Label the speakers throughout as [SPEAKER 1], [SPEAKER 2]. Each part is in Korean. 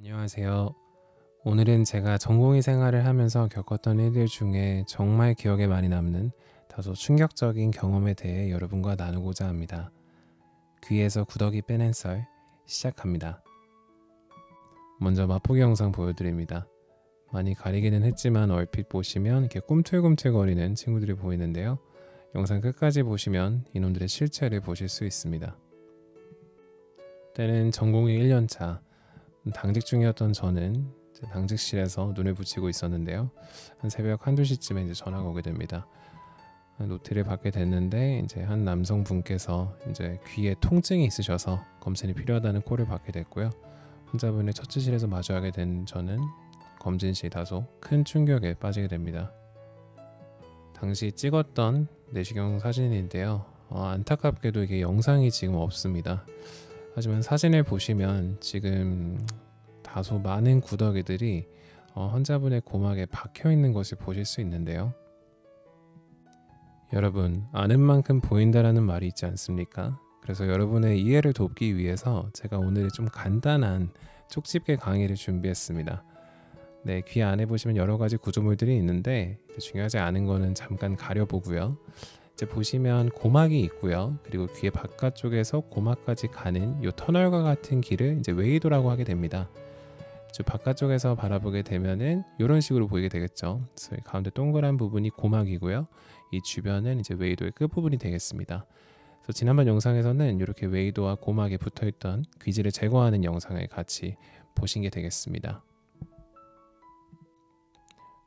[SPEAKER 1] 안녕하세요. 오늘은 제가 전공의 생활을 하면서 겪었던 일들 중에 정말 기억에 많이 남는 다소 충격적인 경험에 대해 여러분과 나누고자 합니다. 귀에서 구더기 빼낸 썰 시작합니다. 먼저 맛보기 영상 보여드립니다. 많이 가리기는 했지만 얼핏 보시면 이렇게 꿈틀꿈틀거리는 친구들이 보이는데요. 영상 끝까지 보시면 이놈들의 실체를 보실 수 있습니다. 때는 전공의 1년차 당직 중이었던 저는 당직실에서 눈을 붙이고 있었는데요. 한 새벽 1~2시쯤에 이제 전화가 오게 됩니다. 노티를 받게 됐는데 이제 한 남성분께서 이제 귀에 통증이 있으셔서 검진이 필요하다는 콜을 받게 됐고요. 환자분의 처치실에서 마주하게 된 저는 검진 시 다소 큰 충격에 빠지게 됩니다. 당시 찍었던 내시경 사진인데요. 안타깝게도 이게 영상이 지금 없습니다. 하지만 사진을 보시면 지금 다소 많은 구더기들이 환자분의 고막에 박혀 있는 것을 보실 수 있는데요. 여러분, 아는 만큼 보인다라는 말이 있지 않습니까? 그래서 여러분의 이해를 돕기 위해서 제가 오늘 좀 간단한 쪽집게 강의를 준비했습니다. 네, 귀 안에 보시면 여러 가지 구조물들이 있는데 중요하지 않은 거는 잠깐 가려보고요. 이제 보시면 고막이 있고요. 그리고 귀의 바깥쪽에서 고막까지 가는 이 터널과 같은 길을 이제 웨이도라고 하게 됩니다. 저 바깥쪽에서 바라보게 되면은 이런 식으로 보이게 되겠죠. 그래서 가운데 동그란 부분이 고막이고요. 이 주변은 이제 웨이도의 끝부분이 되겠습니다. 그래서 지난번 영상에서는 이렇게 웨이도와 고막에 붙어있던 귀지를 제거하는 영상을 같이 보신 게 되겠습니다.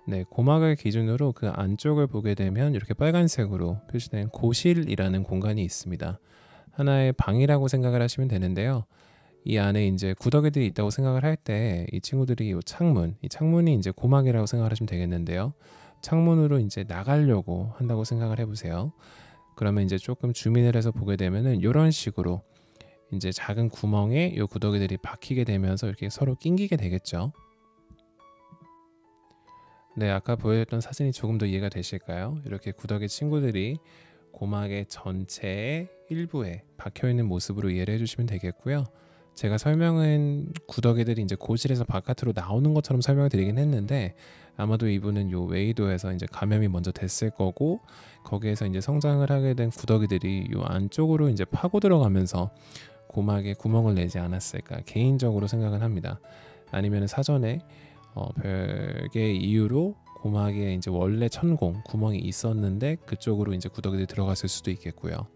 [SPEAKER 1] 네, 고막을 기준으로 그 안쪽을 보게 되면 이렇게 빨간색으로 표시된 고실이라는 공간이 있습니다. 하나의 방이라고 생각을 하시면 되는데요. 이 안에 이제 구더기들이 있다고 생각을 할 때 이 친구들이 이 창문이 이제 고막이라고 생각을 하시면 되겠는데요. 창문으로 이제 나가려고 한다고 생각을 해보세요. 그러면 이제 조금 줌인을 해서 보게 되면은 이런 식으로 이제 작은 구멍에 이 구더기들이 박히게 되면서 이렇게 서로 낑기게 되겠죠. 네, 아까 보여줬던 사진이 조금 더 이해가 되실까요? 이렇게 구더기 친구들이 고막의 전체의 일부에 박혀있는 모습으로 이해를 해주시면 되겠고요. 제가 설명은 구더기들이 이제 고실에서 바깥으로 나오는 것처럼 설명을 드리긴 했는데 아마도 이분은 요 웨이도에서 이제 감염이 먼저 됐을 거고 거기에서 이제 성장을 하게 된 구더기들이 요 안쪽으로 이제 파고 들어가면서 고막에 구멍을 내지 않았을까 개인적으로 생각은 합니다. 아니면 사전에 별개의 이유로 고막에 이제 원래 천공 구멍이 있었는데 그쪽으로 이제 구더기들이 들어갔을 수도 있겠고요.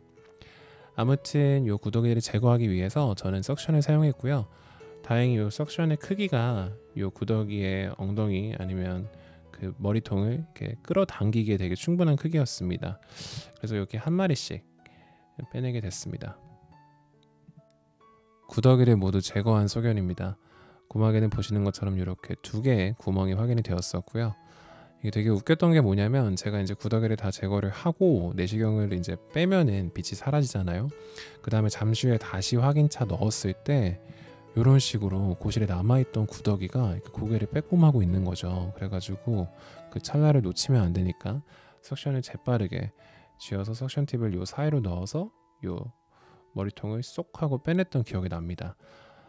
[SPEAKER 1] 아무튼 이 구더기를 제거하기 위해서 저는 석션을 사용했고요. 다행히 이 석션의 크기가 이 구더기의 엉덩이 아니면 그 머리통을 이렇게 끌어당기기에 되게 충분한 크기였습니다. 그래서 이렇게 한 마리씩 빼내게 됐습니다. 구더기를 모두 제거한 소견입니다. 고막에는 보시는 것처럼 이렇게 2개의 구멍이 확인이 되었었고요. 이게 되게 웃겼던 게 뭐냐면 제가 이제 구더기를 다 제거를 하고 내시경을 이제 빼면은 빛이 사라지잖아요. 그 다음에 잠시 후에 다시 확인차 넣었을 때 이런 식으로 고실에 남아있던 구더기가 고개를 빼꼼하고 있는 거죠. 그래가지고 그 찰나를 놓치면 안 되니까 석션을 재빠르게 쥐어서 석션 팁을 요 사이로 넣어서 요 머리통을 쏙 하고 빼냈던 기억이 납니다.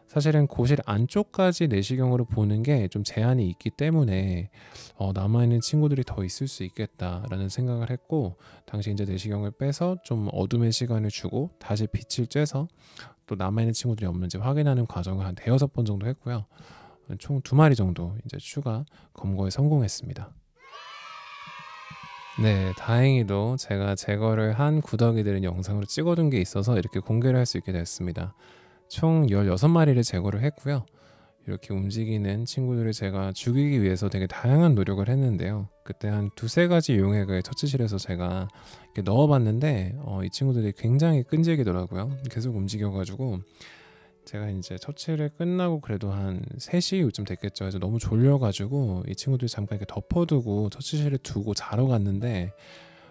[SPEAKER 1] 사실은 고실 안쪽까지 내시경으로 보는 게 좀 제한이 있기 때문에 남아있는 친구들이 더 있을 수 있겠다라는 생각을 했고 당시 이제 내시경을 빼서 좀 어둠의 시간을 주고 다시 빛을 쬐서 또 남아있는 친구들이 없는지 확인하는 과정을 한 5~6번 정도 했고요. 총 2마리 정도 이제 추가 검거에 성공했습니다. 네, 다행히도 제가 제거를 한 구더기들은 영상으로 찍어둔 게 있어서 이렇게 공개를 할 수 있게 됐습니다. 총 16마리를 제거를 했고요. 이렇게 움직이는 친구들을 제가 죽이기 위해서 되게 다양한 노력을 했는데요. 그때 한 2~3가지 용액을 처치실에서 제가 이렇게 넣어봤는데 이 친구들이 굉장히 끈질기더라고요. 계속 움직여가지고 제가 이제 처치를 끝나고 그래도 한 3시 요쯤 됐겠죠. 그래서 너무 졸려가지고 이 친구들 잠깐 이렇게 덮어두고 처치실에 두고 자러 갔는데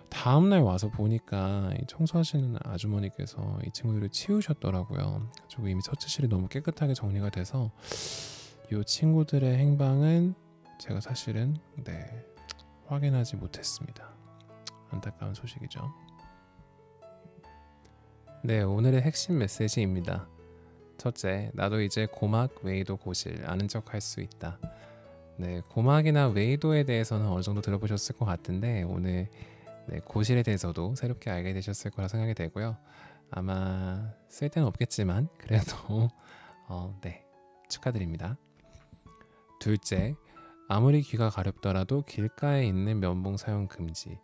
[SPEAKER 1] 다음날 와서 보니까 청소하시는 아주머니께서 이 친구들을 치우셨더라고요. 그리고 이미 처치실이 너무 깨끗하게 정리가 돼서 이 친구들의 행방은 제가 사실은 확인하지 못했습니다. 안타까운 소식이죠. 네, 오늘의 핵심 메시지입니다. 첫째, 나도 이제 고막, 웨이도, 고실 아는 척 할 수 있다. 네, 고막이나 웨이도에 대해서는 어느 정도 들어보셨을 것 같은데 오늘 고실에 대해서도 새롭게 알게 되셨을 거라 생각이 되고요. 아마 쓸 데는 없겠지만 그래도 네, 축하드립니다. 둘째, 아무리 귀가 가렵더라도 길가에 있는 면봉 사용 금지.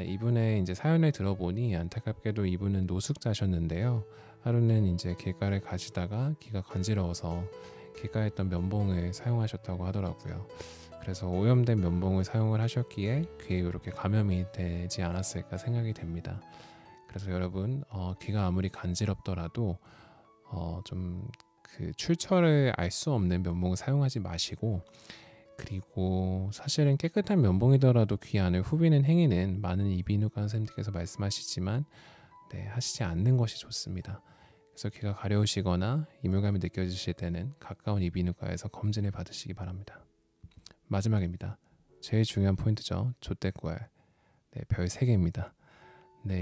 [SPEAKER 1] 이분의 이제 사연을 들어보니 안타깝게도 이분은 노숙자셨는데요. 하루는 이제 길가를 가시다가 귀가 간지러워서 길가에 있던 면봉을 사용하셨다고 하더라고요. 그래서 오염된 면봉을 사용을 하셨기에 귀에 이렇게 감염이 되지 않았을까 생각이 됩니다. 그래서 여러분 귀가 아무리 간지럽더라도 좀 그 출처를 알 수 없는 면봉을 사용하지 마시고, 그리고 사실은 깨끗한 면봉이더라도 귀 안을 후비는 행위는 많은 이비인후과 선생님께서 말씀하시지만 하시지 않는 것이 좋습니다. 그래서 귀가 가려우시거나 이물감이 느껴지실 때는 가까운 이비인후과에서 검진을 받으시기 바랍니다. 마지막입니다. 제일 중요한 포인트죠. 좆대꾸알. 별 3개입니다.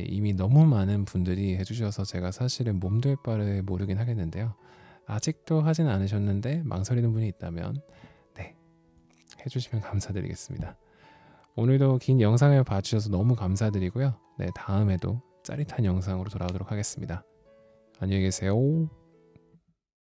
[SPEAKER 1] 이미 너무 많은 분들이 해주셔서 제가 사실은 몸둘 바를 모르긴 하겠는데요. 아직도 하진 않으셨는데 망설이는 분이 있다면 해주시면 감사드리겠습니다. 오늘도 긴 영상을 봐주셔서 너무 감사드리고요. 다음에도 짜릿한 영상으로 돌아오도록 하겠습니다. 안녕히 계세요.